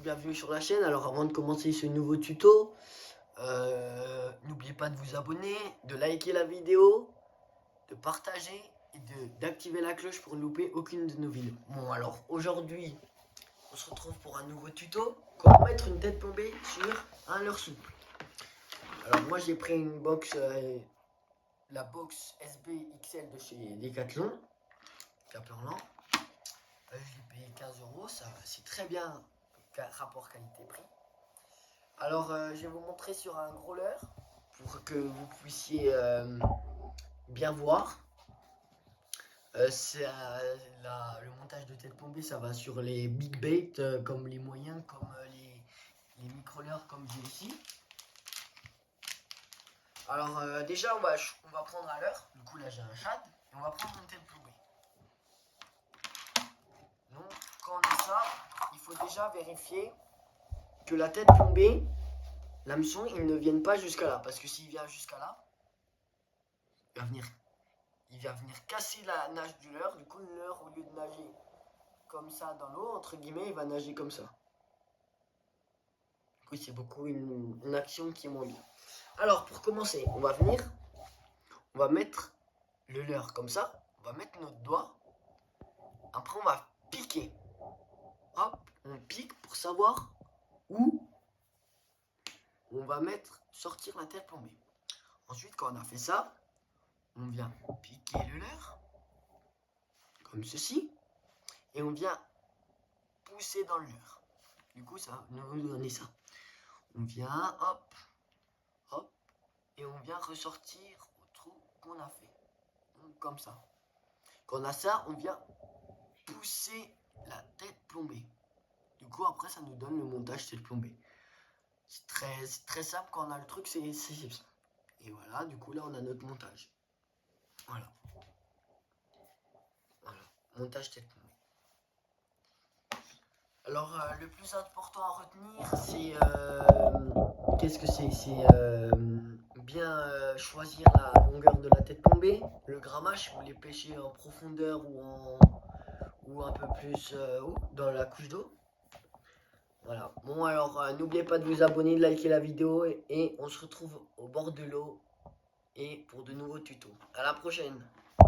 bienvenue sur la chaîne. Alors avant de commencer ce nouveau tuto, n'oubliez pas de vous abonner, de liker la vidéo, de partager et d'activer la cloche pour ne louper aucune de nos vidéos. Bon alors aujourd'hui, on se retrouve pour un nouveau tuto. Comment mettre une tête plombée sur un leurre souple. Alors moi j'ai pris une box, la box SB XL de chez Decathlon, Caperlan. Je l'ai payé 15 €, ça c'est très bien, rapport qualité-prix. Alors je vais vous montrer sur un gros leurre pour que vous puissiez bien voir. Le montage de tête plombée, ça va sur les big bait comme les moyens, comme les micro-leurres comme j'ai ici. Alors déjà on va prendre un leurre, du coup là j'ai un shad, et on va prendre une tête plombée. Donc quand on a ça, il faut déjà vérifier que la tête plombée, l'hameçon, il ne vienne pas jusqu'à là, parce que s'il vient jusqu'à là, il va venir casser la nage du leurre. Du coup le leurre, au lieu de nager comme ça dans l'eau, entre guillemets, il va nager comme ça. Du coup c'est beaucoup une action qui est moins bien. Alors pour commencer, on va mettre le leurre comme ça, on va mettre notre doigt, après on va piquer. Hop, on pique pour savoir où on va sortir la tête plombée. Ensuite, quand on a fait ça, on vient piquer le leurre, comme ceci, et on vient pousser dans le leurre. Du coup, ça va nous donner ça. On vient, hop, hop, et on vient ressortir au trou qu'on a fait. Donc, comme ça. Quand on a ça, on vient pousser la tête plombée. Du coup, après, ça nous donne le montage tête plombée. C'est très simple. Quand on a le truc, c'est ça. Et voilà, du coup, là, on a notre montage. Voilà. Montage tête plombée. Alors, le plus important à retenir, c'est qu'est-ce que c'est? C'est bien choisir la longueur de la tête plombée, le grammage, si vous voulez pêcher en profondeur ou un peu plus haut dans la couche d'eau. Voilà. Bon, alors, n'oubliez pas de vous abonner, de liker la vidéo et on se retrouve au bord de l'eau et pour de nouveaux tutos. À la prochaine!